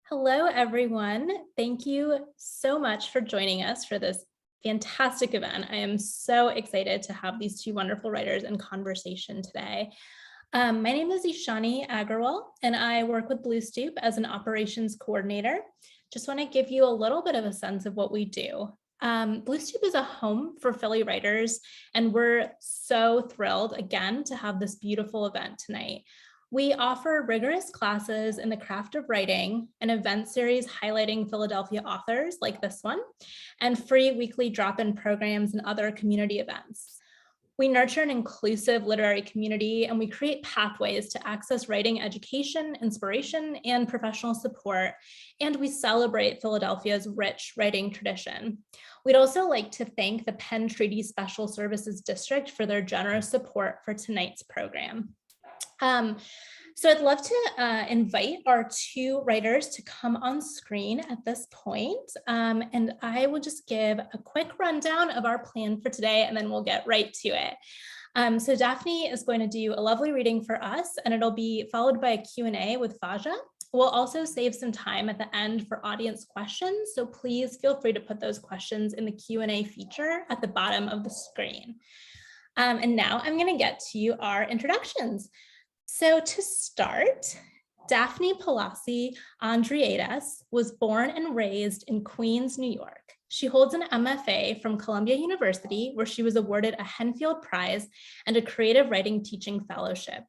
Hello, everyone. Thank you so much for joining us for this fantastic event. I am so excited to have these two wonderful writers in conversation today. My name is Ishani Agarwal, and I work with Blue Stoop as an operations coordinator. Just want to give you a little bit of a sense of what we do. Blue Stoop is a home for Philly writers, and we're so thrilled again to have this beautiful event tonight. We offer rigorous classes in the craft of writing, an event series highlighting Philadelphia authors like this one, and free weekly drop-in programs and other community events. We nurture an inclusive literary community, and we create pathways to access writing education, inspiration, and professional support, and we celebrate Philadelphia's rich writing tradition. We'd also like to thank the Penn Treaty Special Services District for their generous support for tonight's program. So I'd love to invite our two writers to come on screen at this point, and I will just give a quick rundown of our plan for today, and then we'll get right to it. So Daphne is going to do a lovely reading for us, and it'll be followed by a Q&A with Faja. We'll also save some time at the end for audience questions, so please feel free to put those questions in the Q&A feature at the bottom of the screen. And now I'm going to get to our introductions. So to start, Daphne Palasi Andreades was born and raised in Queens, New York. She holds an MFA from Columbia University, where she was awarded a Henfield Prize and a creative writing teaching fellowship.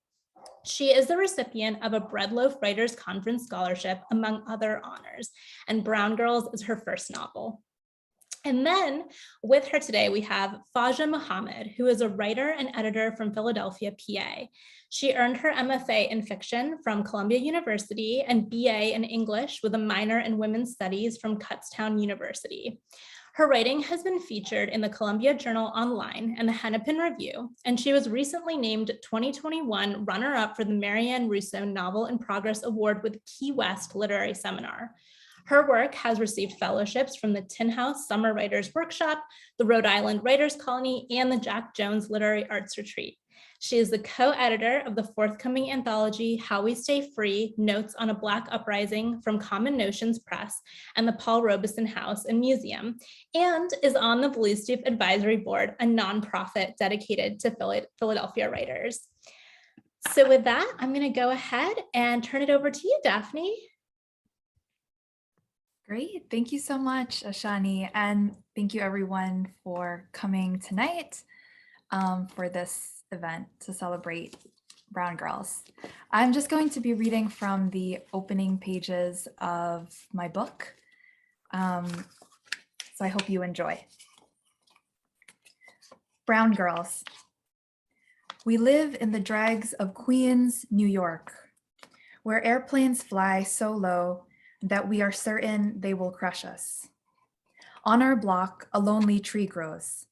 She is the recipient of a Bread Loaf Writers Conference scholarship, among other honors, and Brown Girls is her first novel. And then with her today, we have Faja Muhammad, who is a writer and editor from Philadelphia, PA. She earned her MFA in fiction from Columbia University and B.A. in English with a minor in women's studies from Kutztown University. Her writing has been featured in the Columbia Journal Online and the Hennepin Review, and she was recently named 2021 runner-up for the Marianne Russo Novel in Progress Award with Key West Literary Seminar. Her work has received fellowships from the Tin House Summer Writers Workshop, the Rhode Island Writers Colony, and the Jack Jones Literary Arts Retreat. She is the co-editor of the forthcoming anthology, How We Stay Free, Notes on a Black Uprising from Common Notions Press and the Paul Robeson House and Museum, and is on the Blue Stoop Advisory Board, a nonprofit dedicated to Philadelphia writers. So with that, I'm going to go ahead and turn it over to you, Daphne. Great. Thank you so much, Ashani. And thank you everyone for coming tonight for this event to celebrate Brown Girls. I'm just going to be reading from the opening pages of my book. So I hope you enjoy. Brown Girls. We live in the dregs of Queens, New York, where airplanes fly so low that we are certain they will crush us. On our block, a lonely tree grows.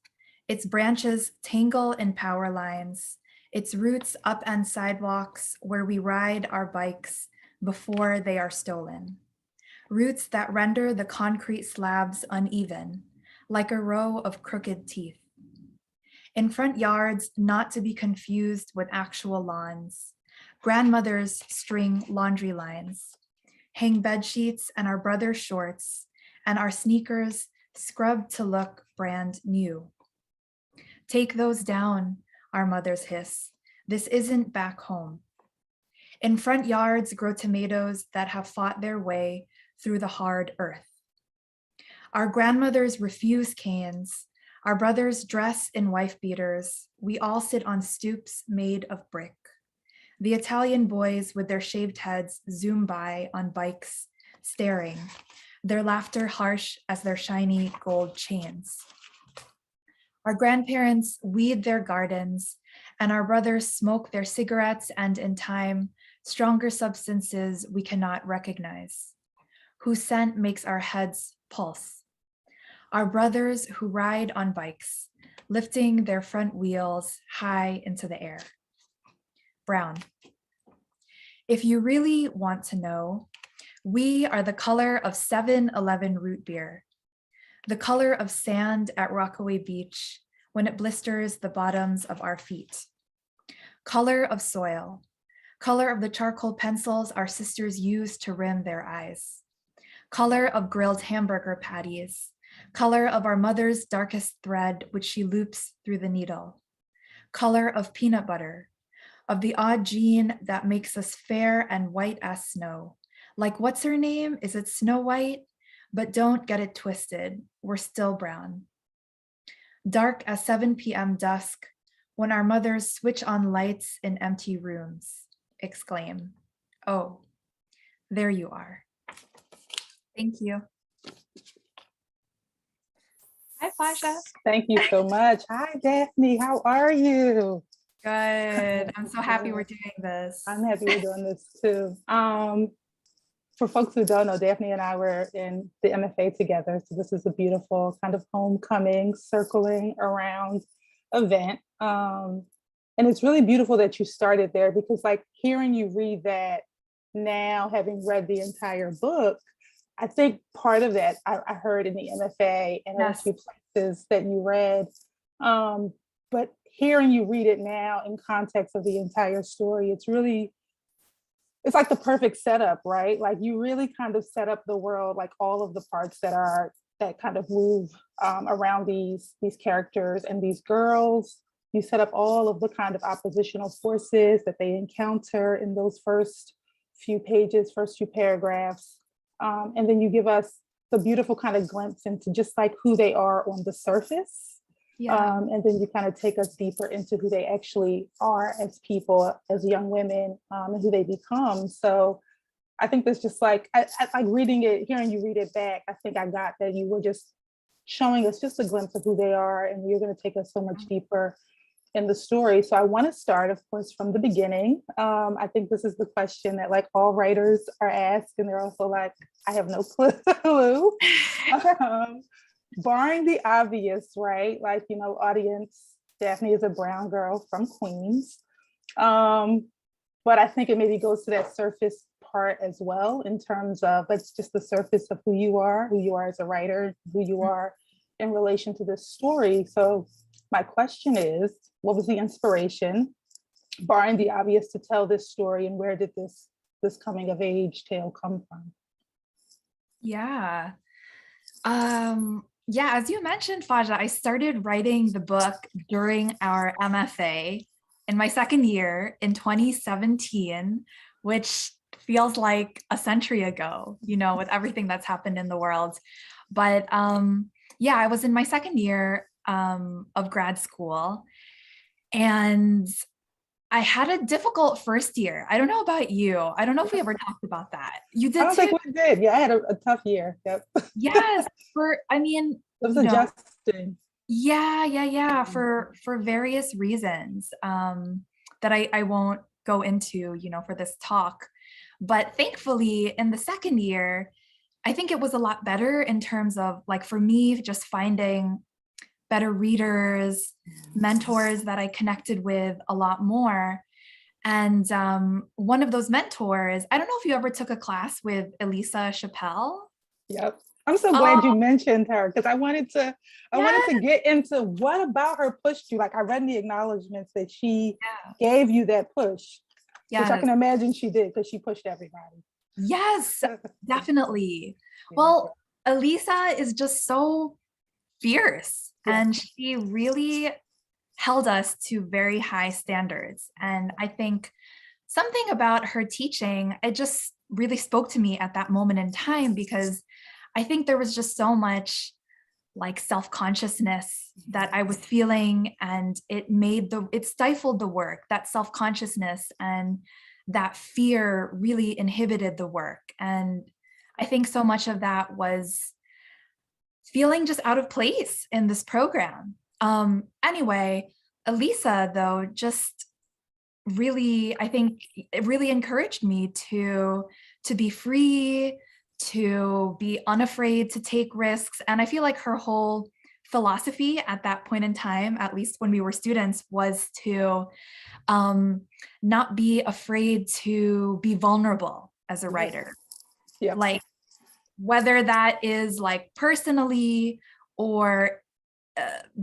Its branches tangle in power lines, its roots upend sidewalks where we ride our bikes before they are stolen. Roots that render the concrete slabs uneven, like a row of crooked teeth. In front yards, not to be confused with actual lawns, grandmothers string laundry lines, hang bed sheets and our brother's shorts, and our sneakers scrubbed to look brand new. Take those down, our mothers hiss. This isn't back home. In front yards grow tomatoes that have fought their way through the hard earth. Our grandmothers refuse canes. Our brothers dress in wife beaters. We all sit on stoops made of brick. The Italian boys with their shaved heads zoom by on bikes, staring, their laughter harsh as their shiny gold chains. Our grandparents weed their gardens, and our brothers smoke their cigarettes and in time, stronger substances we cannot recognize, whose scent makes our heads pulse. Our brothers who ride on bikes, lifting their front wheels high into the air. Brown. If you really want to know, we are the color of 7-Eleven root beer, the color of sand at Rockaway Beach when it blisters the bottoms of our feet, color of soil, color of the charcoal pencils our sisters use to rim their eyes, color of grilled hamburger patties, color of our mother's darkest thread, which she loops through the needle, color of peanut butter, of the odd gene that makes us fair and white as snow. Like, what's her name? Is it Snow White? But don't get it twisted, we're still brown. Dark as 7 p.m. dusk, when our mothers switch on lights in empty rooms, exclaim, oh, there you are. Thank you. Hi, Faja. Thank you so much. Hi, Daphne. How are you? Good. I'm so happy we're doing this. I'm happy we're doing this too. For folks who don't know, Daphne and I were in the MFA together. So this is a beautiful kind of homecoming, circling around event. And it's really beautiful that you started there, because like hearing you read that now, having read the entire book, I think part of that I heard in the MFA and in a few places that you read. But hearing you read it now in context of the entire story, it's like the perfect setup, right? Like you really kind of set up the world, like all of the parts that kind of move around these characters and these girls. You set up all of the kind of oppositional forces that they encounter in those first few pages, first few paragraphs. And then you give us the beautiful kind of glimpse into just like who they are on the surface. Yeah. And then you kind of take us deeper into who they actually are as people, as young women, and who they become. So I think that's just like, I like reading it, hearing you read it back, I think I got that you were just showing us just a glimpse of who they are, and you're going to take us so much deeper in the story. So I want to start, of course, from the beginning. I think this is the question that like all writers are asked, and they're also like, I have no clue. Barring the obvious, right? Like, you know, audience, Daphne is a brown girl from Queens. But I think it maybe goes to that surface part as well, in terms of, it's just the surface of who you are as a writer, who you are in relation to this story. So my question is, what was the inspiration, barring the obvious, to tell this story, and where did this coming of age tale come from? Yeah. Yeah, as you mentioned, Faja, I started writing the book during our MFA in my second year in 2017, which feels like a century ago, you know, with everything that's happened in the world. But yeah, I was in my second year of grad school, and I had a difficult first year. I don't know about you. I don't know if we ever talked about that. You did I don't too? think we did. Yeah, I had a tough year. Yep. Yes, it was adjusting. Yeah, for various reasons that I won't go into, you know, for this talk. But thankfully, in the second year, I think it was a lot better in terms of, like, for me, just finding better readers, mentors that I connected with a lot more. And one of those mentors, I don't know if you ever took a class with Elisa Chappelle. Yep. I'm so glad you mentioned her, because I wanted to get into what about her pushed you. Like, I read in the acknowledgements that she gave you that push, which I can imagine she did, because she pushed everybody. Yes, definitely. Well, Elisa is just so fierce, and she really held us to very high standards. And I think something about her teaching, it just really spoke to me at that moment in time, because I think there was just so much like self-consciousness that I was feeling, and it stifled the work. That self-consciousness and that fear really inhibited the work. And I think so much of that was feeling just out of place in this program. Anyway, Elisa, though, just really, I think it really encouraged me to be free, to be unafraid to take risks. And I feel like her whole philosophy at that point in time, at least when we were students, was to not be afraid to be vulnerable as a writer. Like, whether that is like personally, or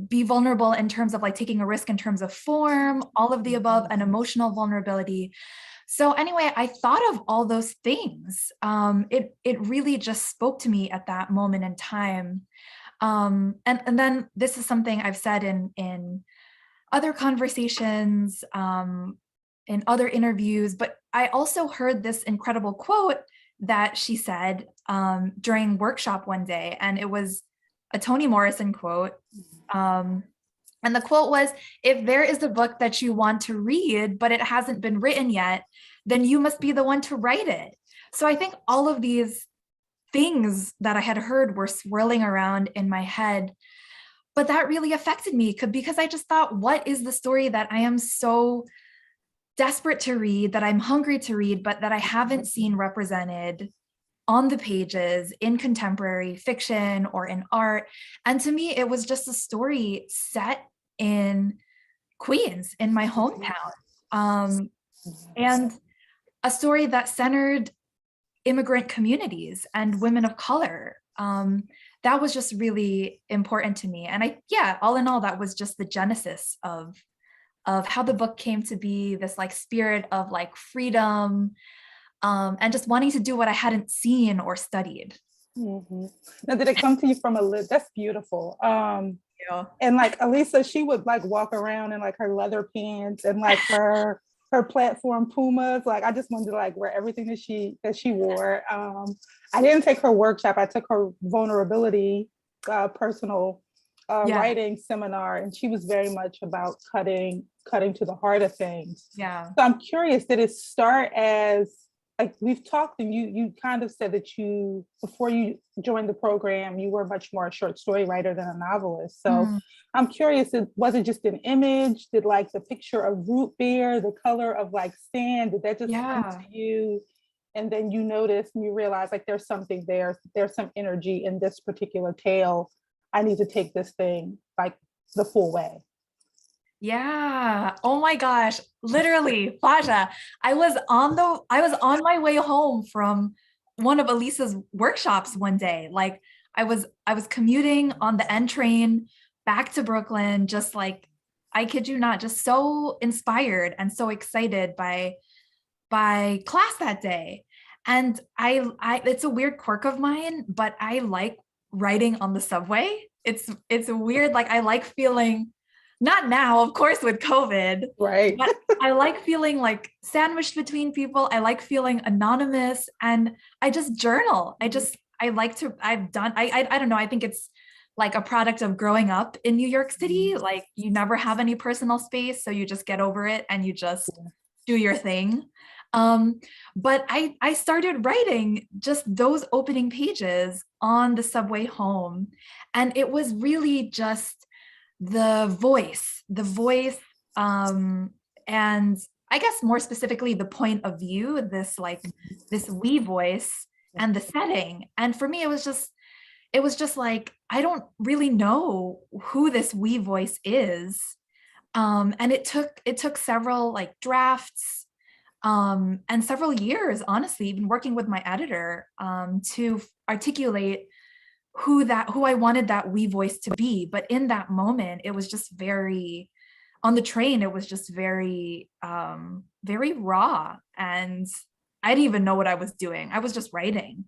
be vulnerable in terms of like taking a risk in terms of form, all of the above, and emotional vulnerability. So anyway, I thought of all those things. It really just spoke to me at that moment in time. And then this is something I've said in other conversations, in other interviews, but I also heard this incredible quote that she said during workshop one day, and it was a Toni Morrison quote. And the quote was, "If there is a book that you want to read, but it hasn't been written yet, then you must be the one to write it." So I think all of these things that I had heard were swirling around in my head, but that really affected me because I just thought, what is the story that I am so desperate to read, that I'm hungry to read, but that I haven't seen represented on the pages in contemporary fiction or in art? And to me, it was just a story set in Queens, in my hometown, and a story that centered immigrant communities and women of color. That was just really important to me. And all in all, that was just the genesis of how the book came to be, this like spirit of like freedom, and just wanting to do what I hadn't seen or studied. Mm-hmm. Now, did it come to you from that's beautiful. Yeah. And like Elisa, she would like walk around in like her leather pants and like her platform Pumas. Like I just wanted to like wear everything that she wore. I didn't take her workshop. I took her vulnerability personal writing seminar, and she was very much about cutting to the heart of things. Yeah. So I'm curious, did it start as like we've talked, and you kind of said that before you joined the program, you were much more a short story writer than a novelist. So I'm curious, was it just an image? Did like the picture of root beer, the color of like sand, did that just come to you? And then you notice and you realize like there's something there's some energy in this particular tale. I need to take this thing like the full way. Yeah. Oh my gosh. Literally, Faja, I was on my way home from one of Elisa's workshops one day. Like I was commuting on the N train back to Brooklyn, just like, I kid you not, just so inspired and so excited by class that day. And I it's a weird quirk of mine, but I like writing on the subway. It's weird. Like I like feeling, not now, of course, with COVID, right? But I like feeling like sandwiched between people. I like feeling anonymous, and I just journal. I don't know. I think it's like a product of growing up in New York City. Like you never have any personal space, so you just get over it and you just do your thing. But I started writing just those opening pages on the subway home, and it was really just the voice, and I guess more specifically the point of view, this we voice and the setting. And for me, it was just like, I don't really know who this we voice is. And it took several like drafts, and several years, honestly, even working with my editor, to articulate who I wanted that we voice to be. But in that moment, it was just on the train, it was just very, very raw. And I didn't even know what I was doing. I was just writing.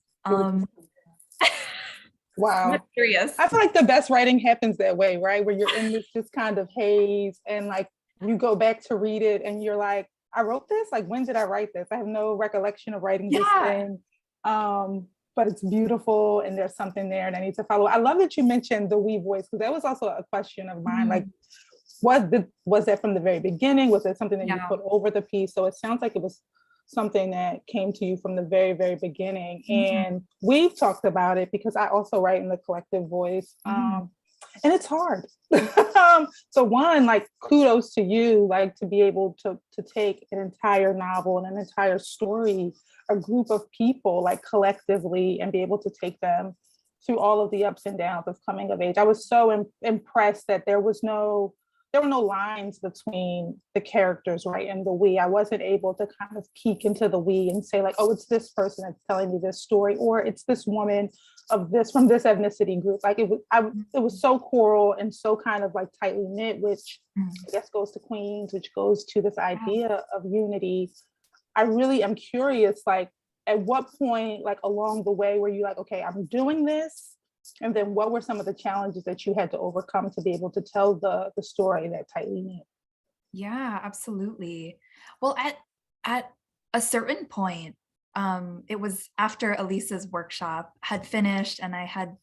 Wow. I'm curious. I feel like the best writing happens that way, right? Where you're in this just kind of haze, and like you go back to read it and you're like, I wrote this? Like, when did I write this? I have no recollection of writing this thing. But it's beautiful and there's something there and I need to follow. I love that you mentioned the we voice, because that was also a question of mine. Like, was that from the very beginning? Was it something that you put over the piece? So it sounds like it was something that came to you from the very, very beginning. And we've talked about it because I also write in the collective voice. And it's hard. So one, like, kudos to you, like, to be able to take an entire novel and an entire story, a group of people, like, collectively, and be able to take them through all of the ups and downs of coming of age. I was so impressed that there were no lines between the characters, right, and the we. I wasn't able to kind of peek into the we and say, like, oh, it's this person that's telling me this story, or it's this woman of this from this ethnicity group. Like, it was so choral and so kind of like tightly knit, which I guess goes to Queens, which goes to this idea of unity. I really am curious, like, at what point, like along the way, were you like, okay, I'm doing this? And then what were some of the challenges that you had to overcome to be able to tell the story that tightly knit? Yeah, absolutely. Well, at a certain point, it was after Elisa's workshop had finished and I had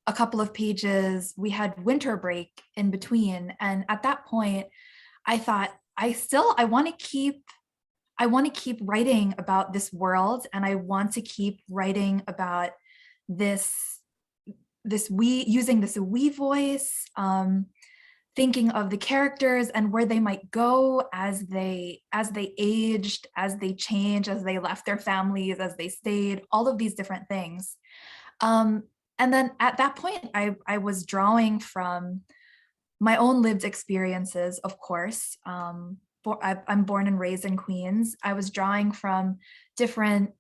a couple of pages, we had winter break in between. And at that point, I thought, I want to keep writing about this world, and I want to keep writing about using this we voice, thinking of the characters and where they might go as they aged, as they changed, as they left their families, as they stayed, all of these different things. And then at that point, I was drawing from my own lived experiences, of course. I'm born and raised in Queens. I was drawing from different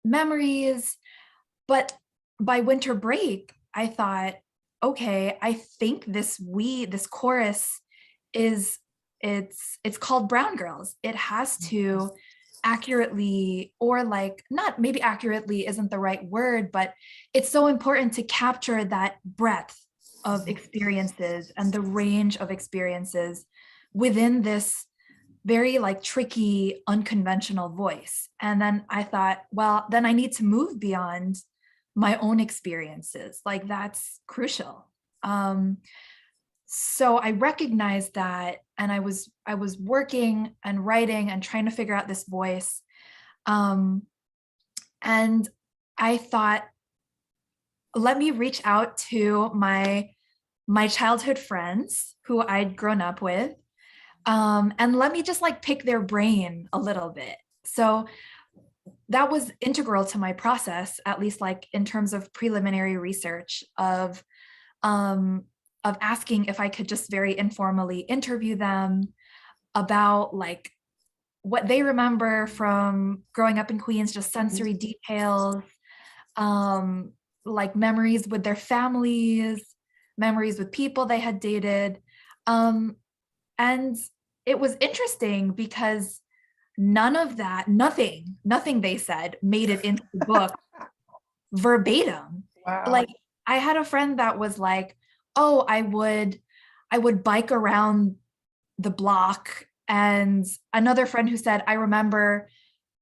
memories, but by winter break, I thought, okay, I think this chorus it's called Brown Girls. It has to accurately, or like, not maybe accurately isn't the right word, but it's so important to capture that breadth of experiences and the range of experiences within this very like tricky, unconventional voice. And then I thought, well, then I need to move beyond my own experiences. Like, that's crucial. So I recognized that, and I was working and writing and trying to figure out this voice. And I thought, let me reach out to my childhood friends who I'd grown up with, and let me just like pick their brain a little bit. So that was integral to my process, at least like in terms of preliminary research of asking if I could just very informally interview them about like what they remember from growing up in Queens, just sensory details, like memories with their families, memories with people they had dated. And it was interesting because nothing they said made it into the book verbatim. Wow. Like, I had a friend that was like, oh, I would bike around the block. And another friend who said, I remember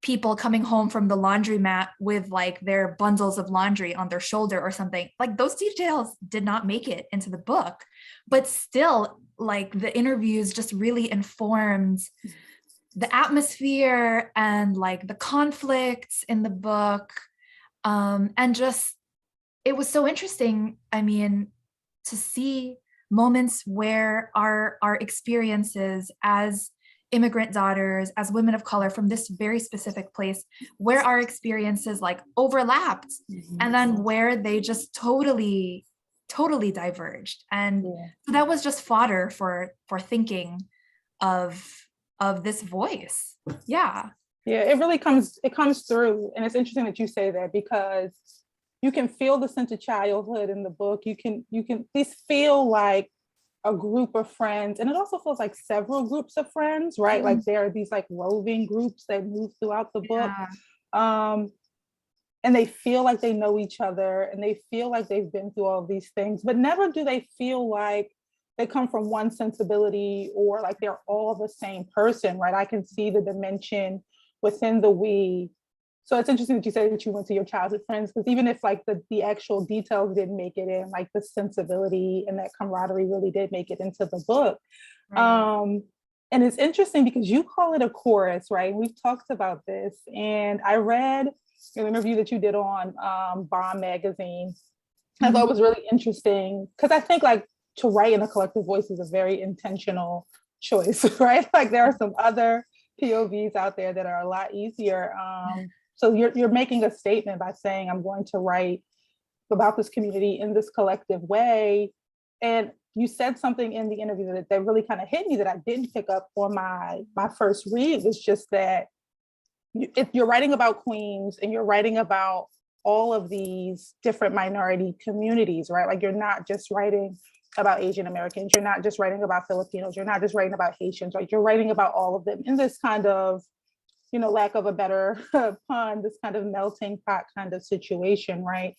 people coming home from the laundromat with like their bundles of laundry on their shoulder or something. Like, those details did not make it into the book, but still, like, the interviews just really informed the atmosphere and like the conflicts in the book. And just, it was so interesting, I mean, to see moments where our experiences as immigrant daughters, as women of color from this very specific place, where our experiences like overlapped, and then where they just totally diverged. And so that was just fodder for thinking of this voice. Yeah, it really comes through. And it's interesting that you say that, because you can feel the sense of childhood in the book. You can these feel like a group of friends, and it also feels like several groups of friends, right? Like there are these like roving groups that move throughout the book. And they feel like they know each other, and they feel like they've been through all of these things, but never do they feel like they come from one sensibility, or like they're all the same person, right? I can see the dimension within the we. So it's interesting that you said that you went to your childhood friends, because even if like the actual details didn't make it in, like the sensibility and that camaraderie really did make it into the book. Right. And it's interesting because you call it a chorus, right? We've talked about this, and I read an interview that you did on Bomb magazine. I thought it was really interesting, because I think like to write in a collective voice is a very intentional choice, right? Like there are some other POVs out there that are a lot easier. So you're making a statement by saying, I'm going to write about this community in this collective way. And you said something in the interview that really kind of hit me, that I didn't pick up on my first read. Was just that if you're writing about Queens and you're writing about all of these different minority communities, right? Like you're not just writing about Asian Americans, you're not just writing about Filipinos, you're not just writing about Haitians, right? You're writing about all of them in this kind of lack of a better pun, this kind of melting pot kind of situation, right?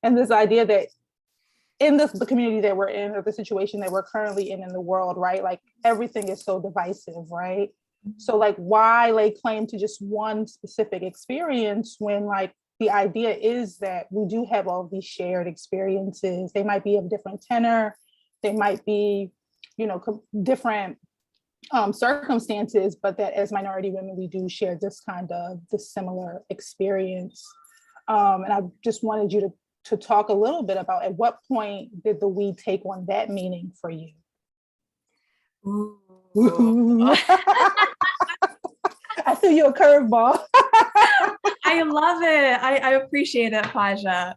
And this idea that in the community that we're in, or the situation that we're currently in the world, right? Like everything is so divisive, right? So like, why lay claim to just one specific experience when like the idea is that we do have all these shared experiences. They might be of different tenor, they might be, different circumstances, but that as minority women, we do share this similar experience. And I just wanted you to talk a little bit about at what point did the we take on that meaning for you? Ooh. I threw you a curveball. I love it. I appreciate it, Faja.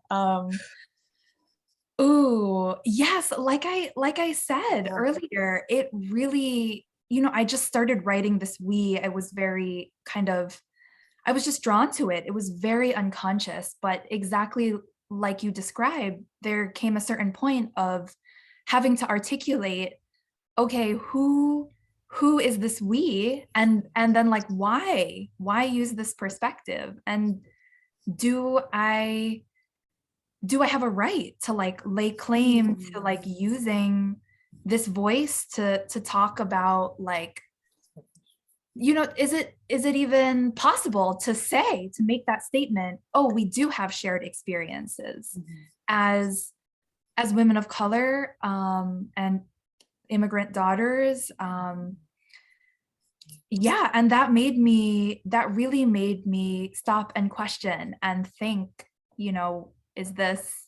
Ooh, yes, like I said earlier, it really, I just started writing this we. I was very I was just drawn to it. It was very unconscious, but exactly like you described, there came a certain point of having to articulate, okay, who is this we, and then like why use this perspective, and do I have a right to like lay claim to like using this voice to talk about like, is it even possible to make that statement, oh, we do have shared experiences as women of color and immigrant daughters. Yeah, and that really made me stop and question and think, is this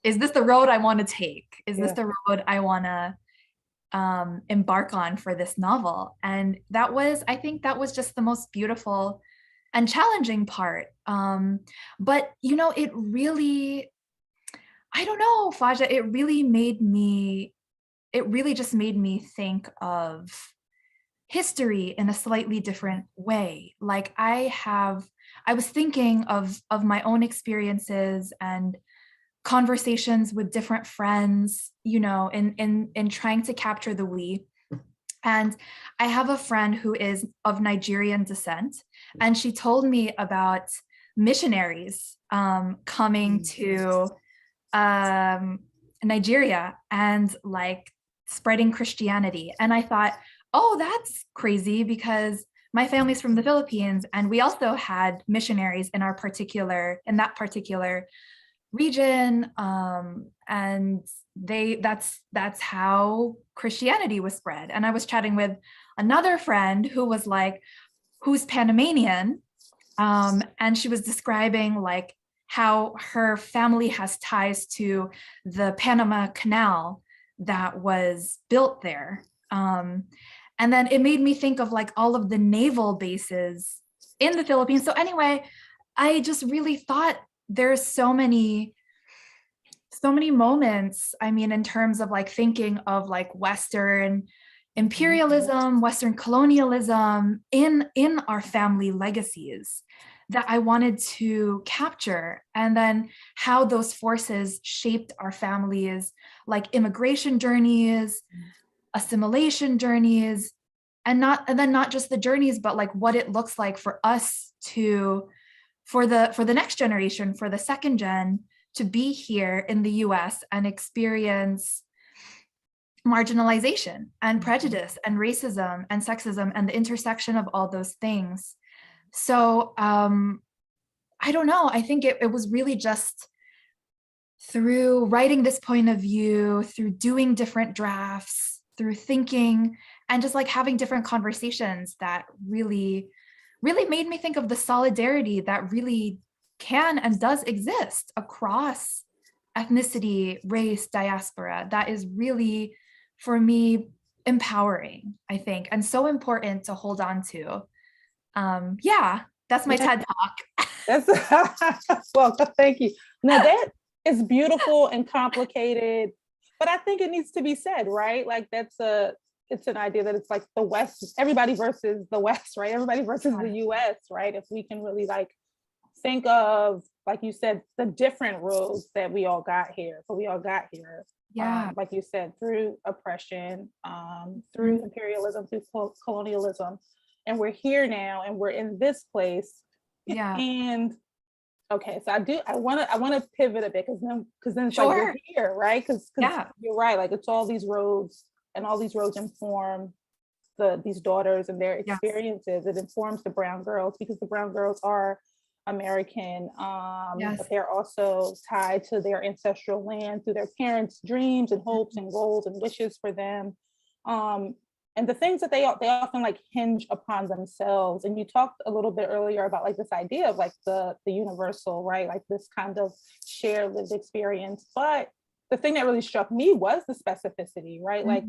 the road I want to take? Is this the road I want to embark on for this novel? And I think that was just the most beautiful and challenging part. But it really, I don't know, Faja, it really just made me think of history in a slightly different way. Like I was thinking of my own experiences and conversations with different friends, in trying to capture the we. And I have a friend who is of Nigerian descent, and she told me about missionaries coming to Nigeria and like spreading Christianity. And I thought, oh, that's crazy, because my family's from the Philippines, and we also had missionaries in that particular region, and that's how Christianity was spread. And I was chatting with another friend who's Panamanian, and she was describing like how her family has ties to the Panama Canal that was built there. And then it made me think of like all of the naval bases in the Philippines. So anyway, I just really thought there's so many moments, I mean, in terms of like thinking of like Western imperialism, Western colonialism in our family legacies that I wanted to capture, and then how those forces shaped our families, like immigration journeys, assimilation journeys, and then not just the journeys, but like what it looks like for us for the next generation, for the second gen, to be here in the US and experience marginalization and prejudice and racism and sexism and the intersection of all those things. So I don't know, I think it was really just through writing this point of view, through doing different drafts, through thinking and just like having different conversations that really made me think of the solidarity that really can and does exist across ethnicity, race, diaspora. That is really, for me, empowering, I think, and so important to hold on to. Yeah, that's my TED Talk. Well, thank you. Now that is beautiful and complicated, but I think it needs to be said, right? Like it's an idea that it's like the West, everybody versus the West, right? Everybody versus the US, right? If we can really like think of, like you said, the different roads that we all got here. So we all got here, like you said, through oppression, through imperialism, through colonialism. and we're here now, and we're in this place. Yeah. And okay, so I want to pivot a bit, because then it's like Sure. we're here, right? Because Yeah. you're right, like it's all these roads, and all these roads inform these daughters and their Yes. experiences. It informs the brown girls, because the brown girls are American, Yes. but they're also tied to their ancestral land through their parents' dreams and hopes and goals and wishes for them. And the things that they often like hinge upon themselves. And you talked a little bit earlier about like this idea of like the universal, right? Like this kind of shared lived experience. But the thing that really struck me was the specificity, right? Like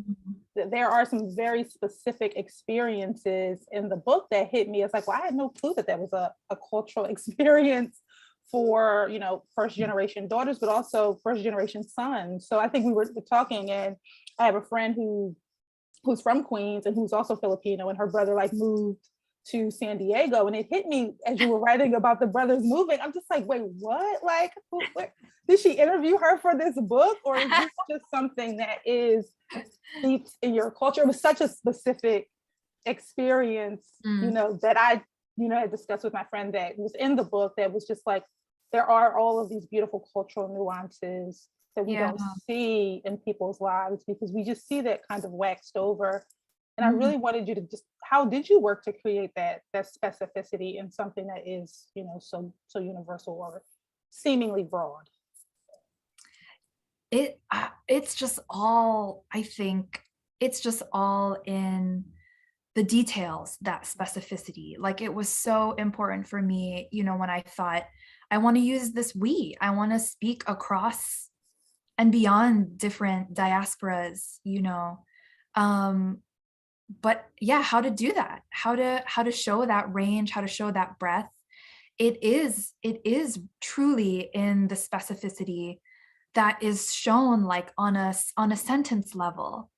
there are some very specific experiences in the book that hit me. It's like, well, I had no clue that was a cultural experience for, you know, first generation daughters, but also first generation sons. So I think we were talking, and I have a friend who's from Queens and who's also Filipino, and her brother like moved to San Diego, and it hit me as you were writing about the brothers moving. I'm just like, wait, what? Like, did she interview her for this book, or is this just something that is deep in your culture? It was such a specific experience, you know, that I, you know, had discussed with my friend that was in the book, that was just like, there are all of these beautiful cultural nuances that we don't see in people's lives, because we just see that kind of waxed over. And I really wanted you to just, how did you work to create that specificity in something that is, you know, so universal or seemingly broad? It's just all, I think it's just all in the details, that specificity. Like it was so important for me, you know, when I thought I want to use this we, I want to speak across and beyond different diasporas, you know. But yeah, how to do that, how to show that range, how to show that breadth. It is truly in the specificity that is shown like on a sentence level.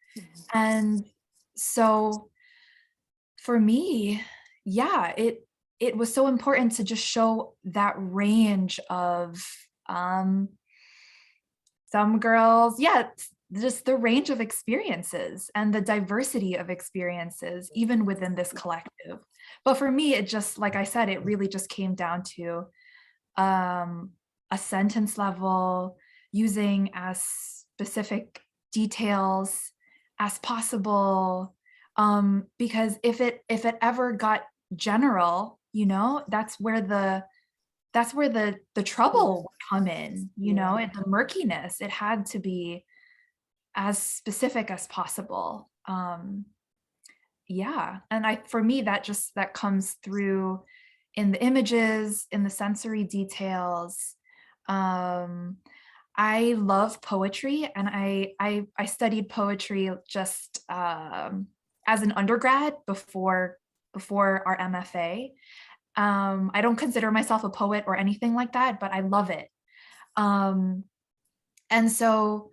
And so for me, yeah, it was so important to just show that range of some girls, yeah, just the range of experiences and the diversity of experiences, even within this collective. But for me, it just, like I said, it really just came down to a sentence level, using as specific details as possible. Because if it ever got general, you know, that's where the trouble would come in, you know, and the murkiness. It had to be as specific as possible. Yeah, and for me, that comes through in the images, in the sensory details. I love poetry, and I studied poetry just as an undergrad before our MFA. I don't consider myself a poet or anything like that, but I love it. And so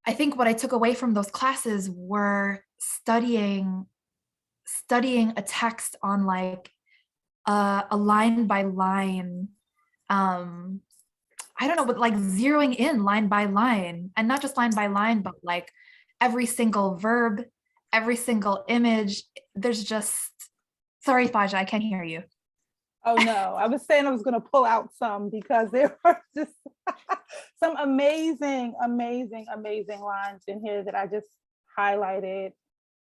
I think what I took away from those classes were studying a text on like a line by line, I don't know, but like zeroing in line by line, and not just line by line, but like every single verb, every single image. There's just, sorry, Faja, I can't hear you. Oh no, I was saying I was going to pull out some, because there are just some amazing lines in here that I just highlighted.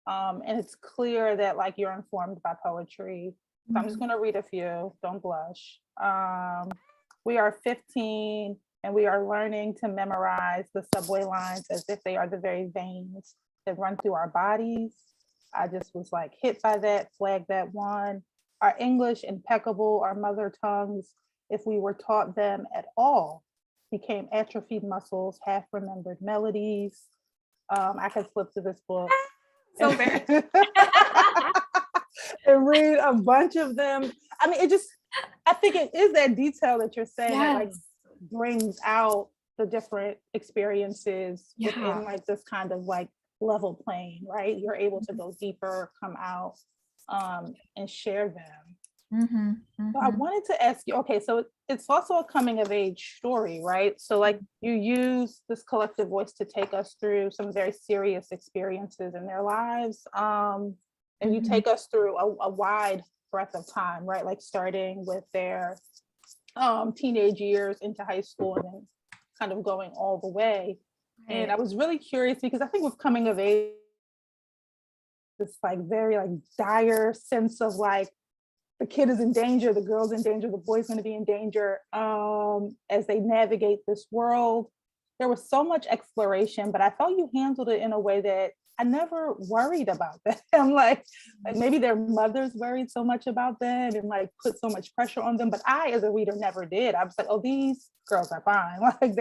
And it's clear that like you're informed by poetry. So I'm just going to read a few, don't blush. We are 15 and we are learning to memorize the subway lines as if they are the very veins that run through our bodies. I just was like hit by that, flagged that one. Our English impeccable, our mother tongues, if we were taught them at all, became atrophied muscles, half remembered melodies. I could flip to this book. So very. And read a bunch of them. I mean, I think it is that detail that you're saying that like brings out the different experiences within like this kind of like level plane, right? You're able to go deeper, come out, and share them. So I wanted to ask you, okay, so it's also a coming of age story, right? So like you use this collective voice to take us through some very serious experiences in their lives. And you take us through a wide breadth of time, right? Like starting with their teenage years into high school and then kind of going all the way. Right. And I was really curious because I think with coming of age, this like very like dire sense of like the kid is in danger, the girl's in danger, the boy's going to be in danger as they navigate this world. There was so much exploration, but I felt you handled it in a way that I never worried about them. I'm like maybe their mothers worried so much about them and like put so much pressure on them, but I, as a reader, never did. I was like, oh, these girls are fine. Like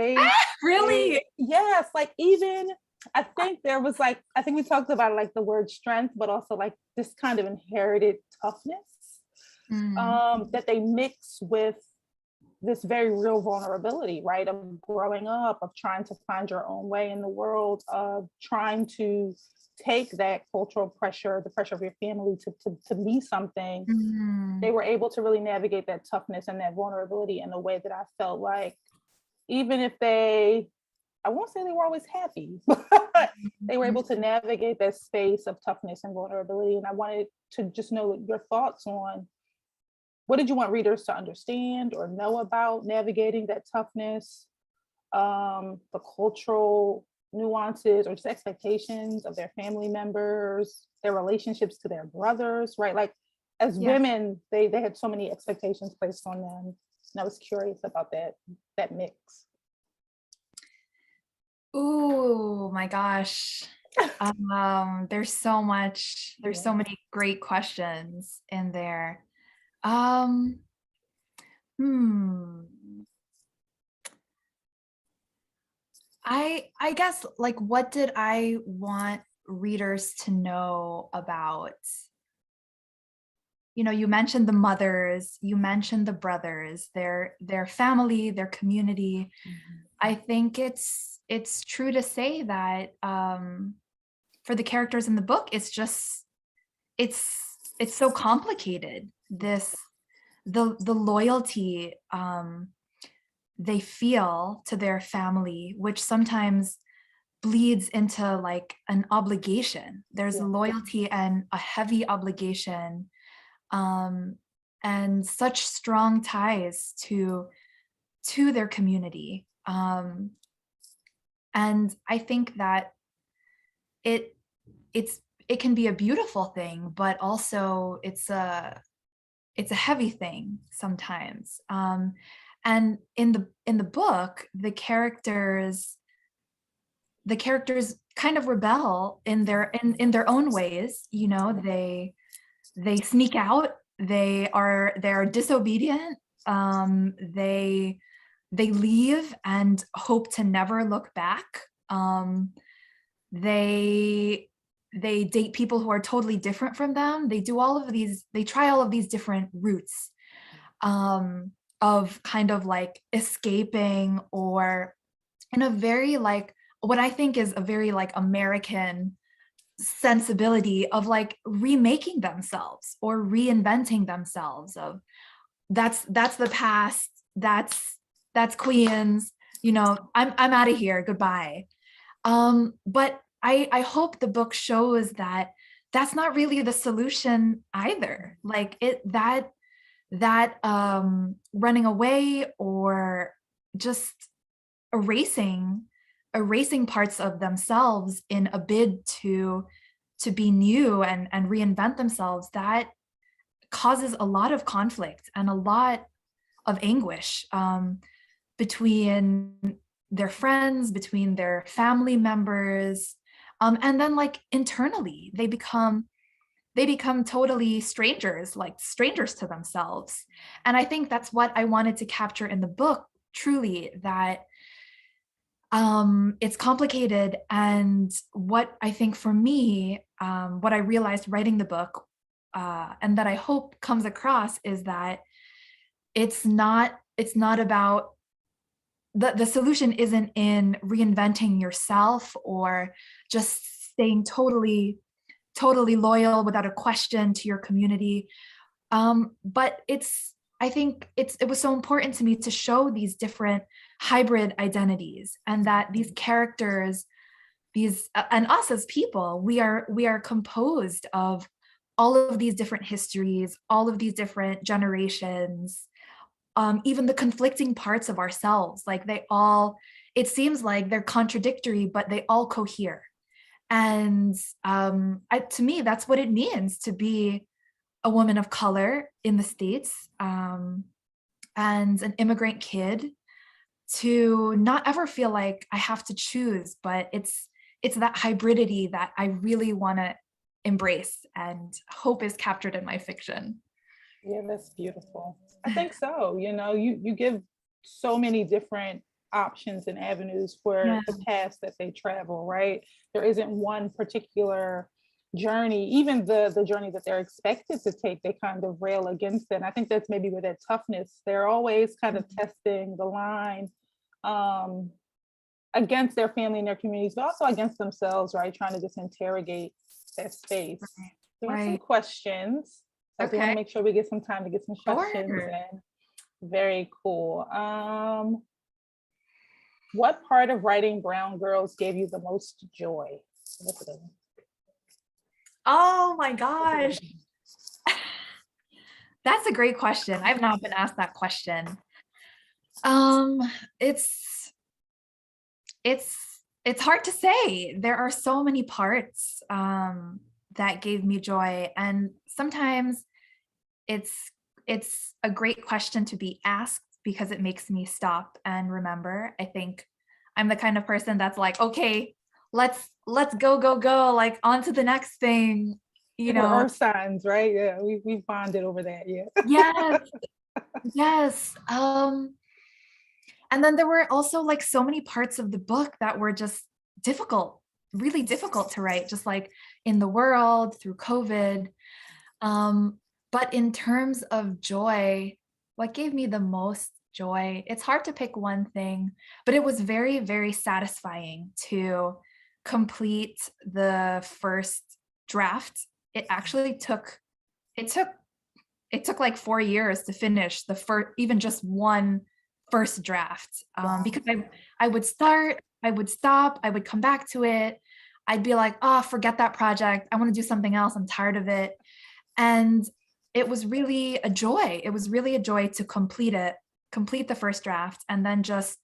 really? Yes, like even I think there was like, I think we talked about like the word strength, but also like this kind of inherited toughness that they mix with this very real vulnerability, right? Of growing up, of trying to find your own way in the world, of trying to take that cultural pressure, the pressure of your family to be something. They were able to really navigate that toughness and that vulnerability in a way that I felt like, even if I won't say they were always happy, but they were able to navigate that space of toughness and vulnerability. And I wanted to just know your thoughts on what did you want readers to understand or know about navigating that toughness, the cultural nuances or just expectations of their family members, their relationships to their brothers, right? Like as women, they had so many expectations placed on them. And I was curious about that mix. Oh my gosh. There's so many great questions in there. I guess like what did I want readers to know about? You know, you mentioned the mothers, you mentioned the brothers, their family, their community. I think it's true to say that for the characters in the book, it's so complicated. The loyalty they feel to their family, which sometimes bleeds into like an obligation. There's a loyalty and a heavy obligation, and such strong ties to their community. And I think that it can be a beautiful thing, but also it's a heavy thing sometimes. And in the book, the characters kind of rebel in their own ways. You know, they sneak out. They're disobedient. They leave and hope to never look back. They date people who are totally different from them. They try all of these different routes of kind of like escaping, or in a very like, what I think is a very like American sensibility of like remaking themselves or reinventing themselves. Of that's the past, that's Queens, you know, I'm out of here, goodbye. But I hope the book shows that that's not really the solution either. Like that running away or just erasing parts of themselves in a bid to be new and reinvent themselves, that causes a lot of conflict and a lot of anguish between their friends, between their family members, and then like internally they become totally strangers to themselves. And I think that's what I wanted to capture in the book, truly, that it's complicated. And what I think for me, what I realized writing the book, and that I hope comes across, is that it's not about the solution isn't in reinventing yourself or just staying totally loyal without a question to your community. But I think it was so important to me to show these different hybrid identities, and that these characters, and us as people, we are composed of all of these different histories, all of these different generations, even the conflicting parts of ourselves, like it seems like they're contradictory, but they all cohere. And to me, that's what it means to be a woman of color in the States, and an immigrant kid, to not ever feel like I have to choose, but it's that hybridity that I really want to embrace and hope is captured in my fiction. Yeah, that's beautiful. I think so. You give so many different options and avenues for the paths that they travel, right? There isn't one particular journey, even the journey that they're expected to take, they kind of rail against it. And I think that's maybe where that toughness, they're always kind of testing the line against their family and their communities, but also against themselves, right? Trying to just interrogate that space. We have some questions. So we want to make sure we get some time to get some questions in. Very cool. What part of writing Brown Girls gave you the most joy? Oh my gosh. That's a great question. I've not been asked that question. It's hard to say. There are so many parts that gave me joy, and sometimes it's a great question to be asked because it makes me stop and remember. I think I'm the kind of person that's like, okay, let's go, like on to the next thing, We're earth signs, right? Yeah, we've bonded over that. Yeah. Yes. And then there were also like so many parts of the book that were just difficult, really difficult to write, just like in the world, through COVID. But in terms of joy, what gave me the most joy? It's hard to pick one thing, but it was very, very satisfying to complete the first draft. It actually took like 4 years to finish the first, even just one first draft, because I would start, I would stop, I would come back to it. I'd be like, oh, forget that project. I want to do something else. I'm tired of it. And it was really a joy. It was really a joy to complete the first draft, and then just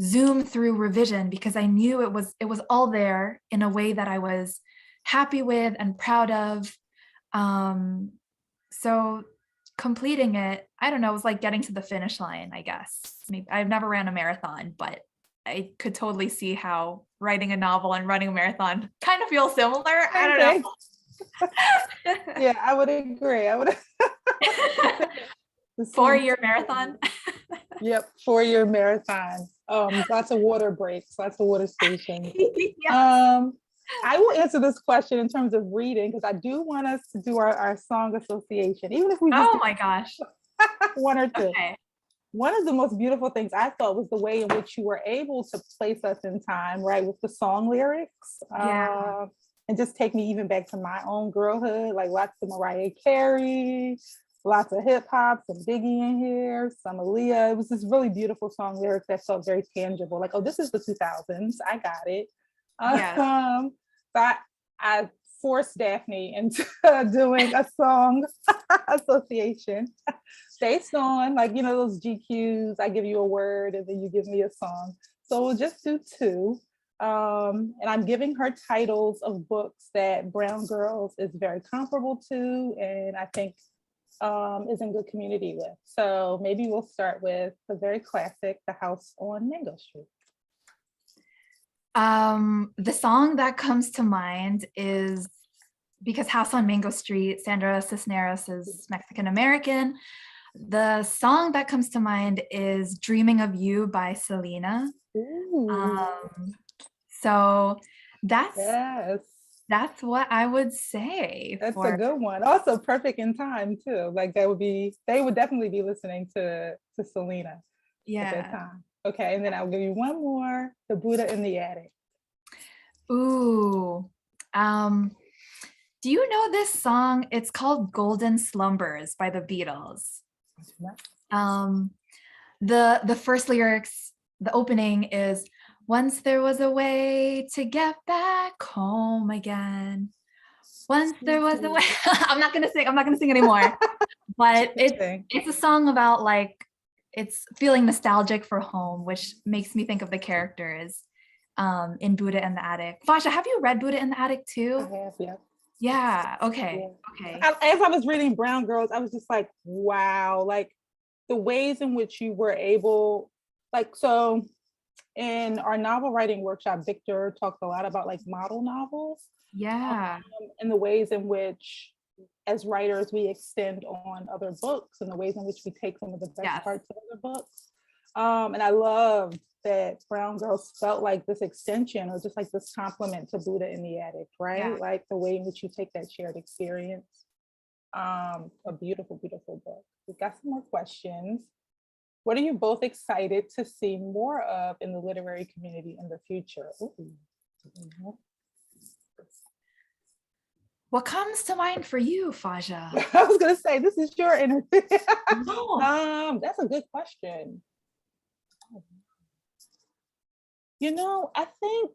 zoom through revision, because I knew it was all there in a way that I was happy with and proud of. So completing it, I don't know, it was like getting to the finish line, I guess. Maybe, I've never ran a marathon, but I could totally see how writing a novel and running a marathon kind of feel similar. I don't know. Yeah, I would agree. 4-year marathon. Yep, 4-year marathon. Lots of water breaks, lots of water stations. Yes. I will answer this question in terms of reading, because I do want us to do our song association, even if we just my gosh, one or two. Okay. One of the most beautiful things I thought was the way in which you were able to place us in time, right, with the song lyrics. And just take me even back to my own girlhood, like lots of Mariah Carey, lots of hip hop, some Biggie in here, some Aaliyah. It was this really beautiful song lyrics that felt very tangible. Like, oh, this is the 2000s. I got it. So I forced Daphne into doing a song association based on, like, those GQs. I give you a word and then you give me a song. So we'll just do 2. And I'm giving her titles of books that Brown Girls is very comparable to, and I think is in good community with. So maybe we'll start with the very classic, The House on Mango Street. The song that comes to mind is, because House on Mango Street, Sandra Cisneros is Mexican-American. The song that comes to mind is Dreaming of You by Selena. So that's what I would say. That's a good one. Also perfect in time too. Like they would definitely be listening to Selena at that time. Okay, and then I'll give you one more, The Buddha in the Attic. Ooh. Do you know this song? It's called Golden Slumbers by the Beatles. The first lyrics, the opening is, once there was a way to get back home again. Once there was a way. I'm not gonna sing anymore. But it's a song about like, it's feeling nostalgic for home, which makes me think of the characters in Buddha in the Attic. Faja, have you read Buddha in the Attic too? I have, yeah. Yeah, okay, Yeah. okay. As I was reading Brown Girls, I was just like, wow, like the ways in which you were able, like, so in our novel writing workshop, Victor talks a lot about like model novels. Yeah. And the ways in which, as writers, we extend on other books and the ways in which we take some of the best parts of other books. And I loved that Brown Girls felt like this extension or just like this complement to Buddha in the Attic, right? Yeah. Like the way in which you take that shared experience. A beautiful, beautiful book. We've got some more questions. What are you both excited to see more of in the literary community in the future? Ooh. What comes to mind for you, Faja? I was gonna say, this is your interview. No. That's a good question. You know, I think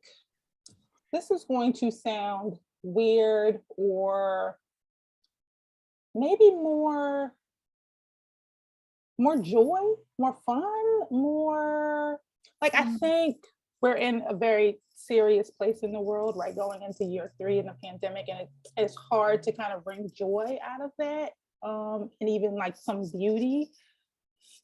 this is going to sound weird or maybe more joy, more fun, more like, I think we're in a very serious place in the world, right? Going into year 3 in the pandemic, and it's hard to kind of bring joy out of that, and even like some beauty.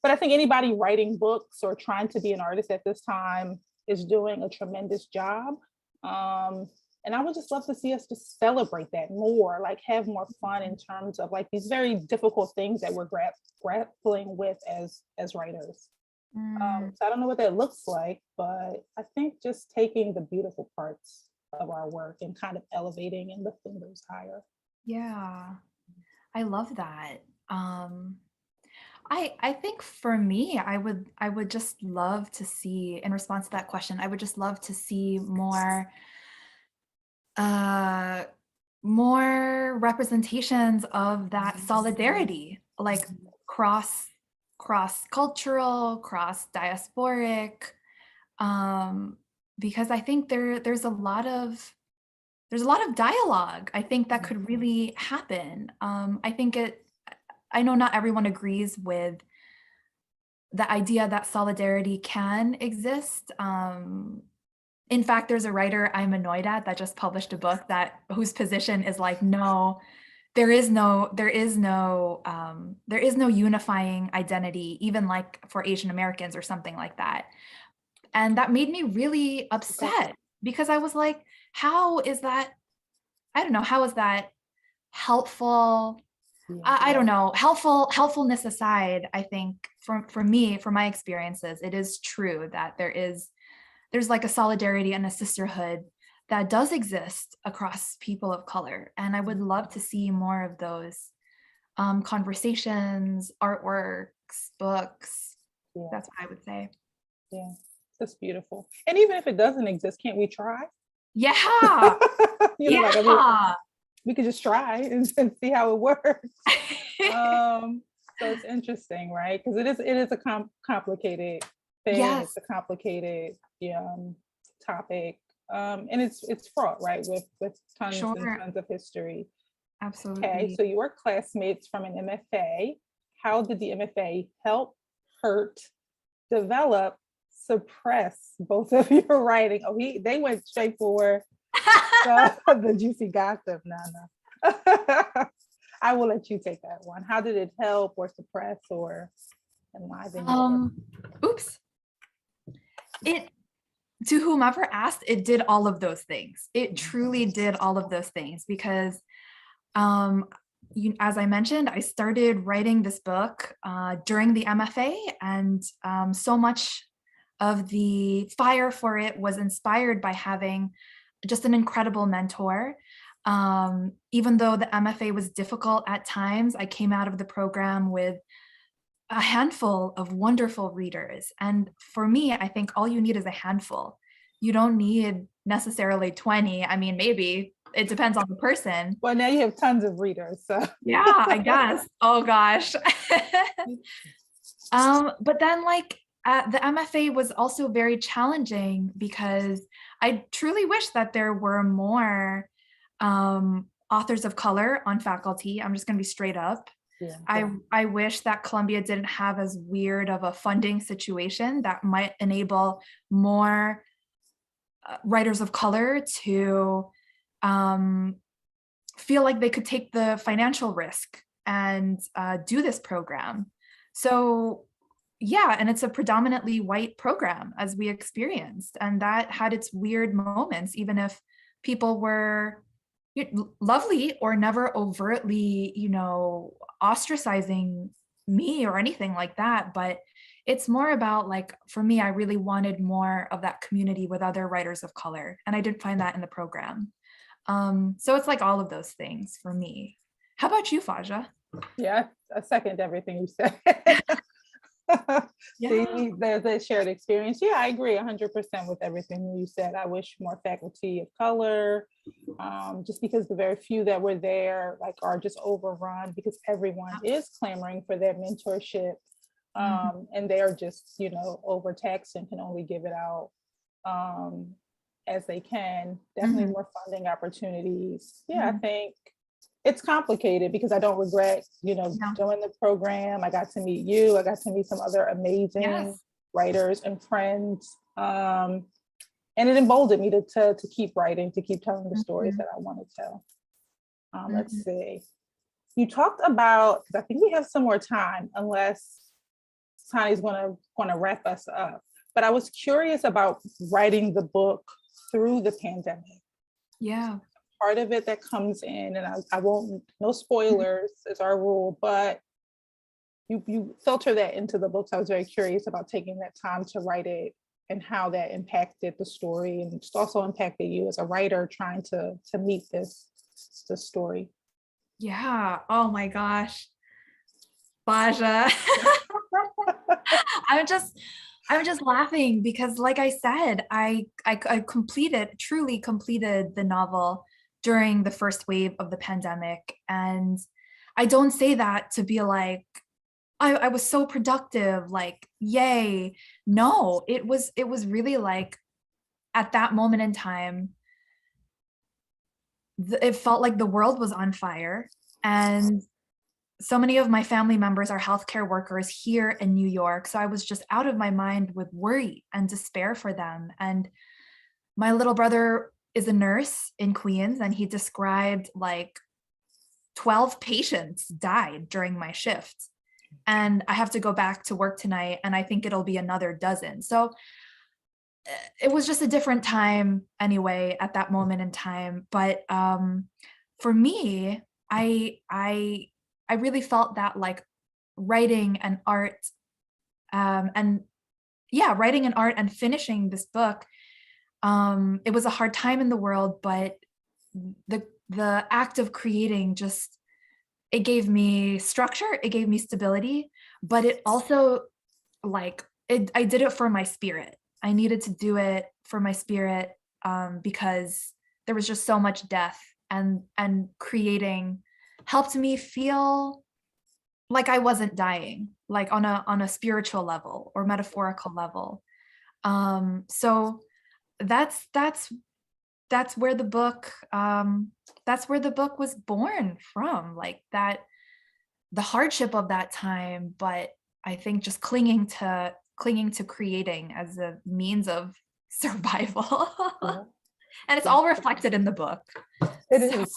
But I think anybody writing books or trying to be an artist at this time is doing a tremendous job. And I would just love to see us just celebrate that more, like have more fun in terms of like these very difficult things that we're grappling with as writers. So I don't know what that looks like, but I think just taking the beautiful parts of our work and kind of elevating and lifting those higher. Yeah, I love that. I think for me, I would just love to see, in response to that question, I would just love to see more representations of that solidarity, like cross-cultural, cross-diasporic, because I think there's a lot of dialogue, I think, that could really happen. I know not everyone agrees with the idea that solidarity can exist. In fact, there's a writer I'm annoyed at that just published a book whose position is like, no, there is no unifying identity, even like for Asian Americans or something like that. And that made me really upset because I was like, how is that? I don't know, how is that helpful? I don't know, helpfulness aside, I think for me, for my experiences, it is true that there's like a solidarity and a sisterhood that does exist across people of color. And I would love to see more of those conversations, artworks, books. Yeah. That's what I would say. Yeah, that's beautiful. And even if it doesn't exist, can't we try? Yeah. We could just try and see how it works. So it's interesting, right? Because it is a complicated thing. Yes. It's a complicated topic, and it's fraught, right, with tons and tons of history. Absolutely. Okay, so you were classmates from an MFA. How did the MFA help, hurt, develop, suppress both of your writing? Oh, they went straight for the juicy gossip. No. I will let you take that one. How did it help or suppress or enliven? Oops. To whomever asked, it did all of those things. It truly did all of those things because, as I mentioned, I started writing this book during the MFA, and so much of the fire for it was inspired by having just an incredible mentor. Even though the MFA was difficult at times, I came out of the program with a handful of wonderful readers. And for me, I think all you need is a handful. You don't need necessarily 20. I mean, maybe it depends on the person. Well, now you have tons of readers. So. Yeah, I guess. Oh gosh. But then the MFA was also very challenging because I truly wish that there were more authors of color on faculty. I'm just going to be straight up. Yeah. I wish that Columbia didn't have as weird of a funding situation that might enable more writers of color to feel like they could take the financial risk and do this program. So yeah, and it's a predominantly white program, as we experienced, and that had its weird moments, even if people were lovely or never overtly, ostracizing me or anything like that. But it's more about, like, for me, I really wanted more of that community with other writers of color, and I didn't find that in the program. So it's like all of those things for me. How about you, Faja? Yeah, I second everything you said. Yeah. See, there's a shared experience. Yeah, I agree 100% with everything you said. I wish more faculty of color, just because the very few that were there, like, are just overrun because everyone is clamoring for their mentorship, and they are just, overtaxed and can only give it out as they can. Definitely more funding opportunities. Yeah, I think it's complicated because I don't regret, doing the program. I got to meet you. I got to meet some other amazing writers and friends. And it emboldened me to keep writing, to keep telling the stories that I want to tell. Let's see. You talked about, because I think we have some more time, unless Tani's going to wrap us up. But I was curious about writing the book through the pandemic. Yeah. Part of it that comes in, and I won't, no spoilers is our rule, but you filter that into the books. I was very curious about taking that time to write it and how that impacted the story, and just also impacted you as a writer trying to meet this story. Yeah. Oh my gosh. Faja. I'm just laughing because, like I said, I truly completed the novel during the first wave of the pandemic. And I don't say that to be like, I was so productive, like, yay. No, it was really like, at that moment in time, it felt like the world was on fire. And so many of my family members are healthcare workers here in New York. So I was just out of my mind with worry and despair for them. And my little brother is a nurse in Queens, and he described like 12 patients died during my shift. And I have to go back to work tonight, and I think it'll be another dozen. So it was just a different time anyway at that moment in time. But for me, I really felt that, like, writing and art and finishing this book, it was a hard time in the world, but the act of creating just, it gave me structure, it gave me stability, but it also, like, I did it for my spirit. I needed to do it for my spirit, because there was just so much death, and creating helped me feel like I wasn't dying, like on a spiritual level or metaphorical level. So that's where the book was born from, like, that, the hardship of that time, but I think just clinging to creating as a means of survival. Yeah. And it's all reflected in the book. It is.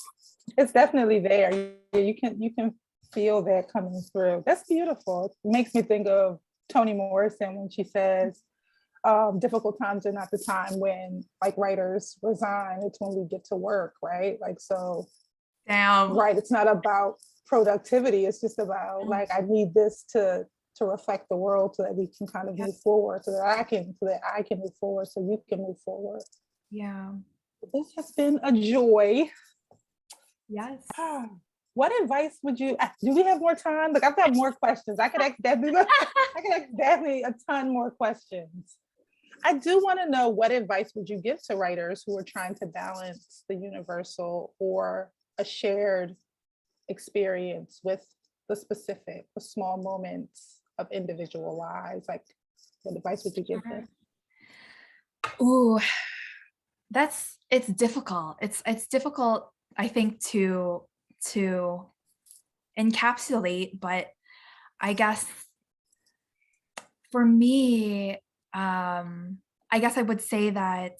It's definitely there. You can feel that coming through. That's beautiful. It makes me think of Toni Morrison when she says, difficult times are not the time when, like, writers resign. It's when we get to work, right? Like, so, Damn. right. It's not about productivity. It's just about, like, I need this to reflect the world so that we can kind of move forward, so that I can move forward, so you can move forward. Yeah. This has been a joy. Yes. What advice would you, do we have more time? Look, I've got more questions. I could ask Daphne a ton more questions. I do want to know, what advice would you give to writers who are trying to balance the universal or a shared experience with the specific, the small moments of individual lives? Like, what advice would you give them? Ooh, it's difficult. It's difficult I think to encapsulate, but I guess for me, I guess I would say that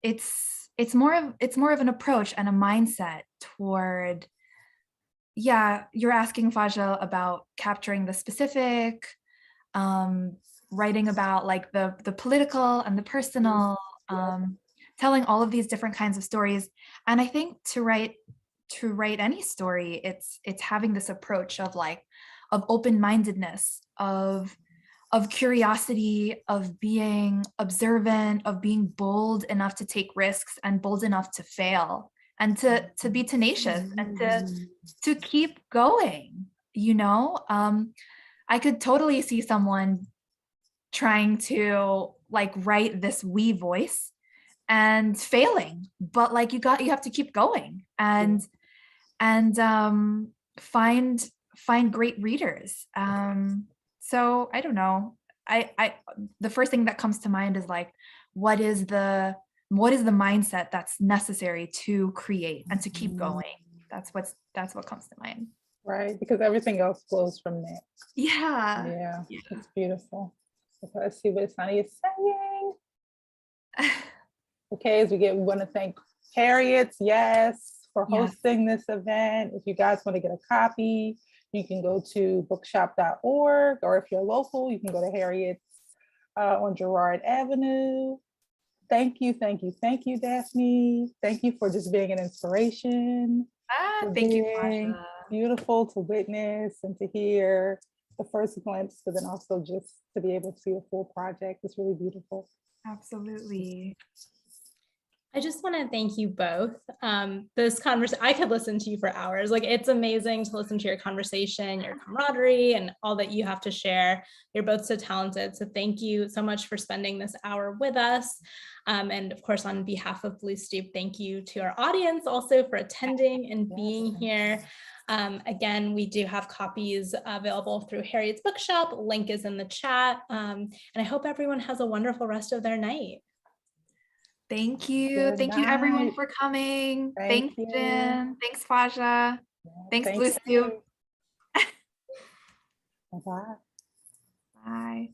it's more of an approach and a mindset toward, yeah, you're asking Faja about capturing the specific, writing about like the political and the personal, telling all of these different kinds of stories. And I think to write any story, it's having this approach of like, of open-mindedness, of curiosity, of being observant, of being bold enough to take risks and bold enough to fail, and to be tenacious and to keep going, you know? I could totally see someone trying to like write this wee voice and failing, but like you have to keep going and find great readers. So I don't know. I the first thing that comes to mind is like, what is the mindset that's necessary to create and to keep going? That's what comes to mind. Right, because everything else flows from there. Yeah. Yeah, it's beautiful. Okay, let's see what Sunny is saying. Okay, as we want to thank Harriet, yes, for hosting this event. If you guys want to get a copy, you can go to bookshop.org, or if you're local, you can go to Harriet's on Girard Avenue. Thank you, Daphne. Thank you for just being an inspiration. Thank you, Faja. Beautiful to witness and to hear the first glimpse, but then also just to be able to see a full project. It's really beautiful. Absolutely. I just want to thank you both. This conversation, I could listen to you for hours. Like, it's amazing to listen to your conversation, your camaraderie, and all that you have to share. You're both so talented. So thank you so much for spending this hour with us. And of course, on behalf of Blue Stoop, thank you to our audience also for attending and being here. Again, we do have copies available through Harriet's Bookshop. Link is in the chat. And I hope everyone has a wonderful rest of their night. Thank you. Good Thank you everyone for coming. Thanks, you. Jen. Thanks, Faja. Thanks, Blue Stoop. Bye-bye. Bye.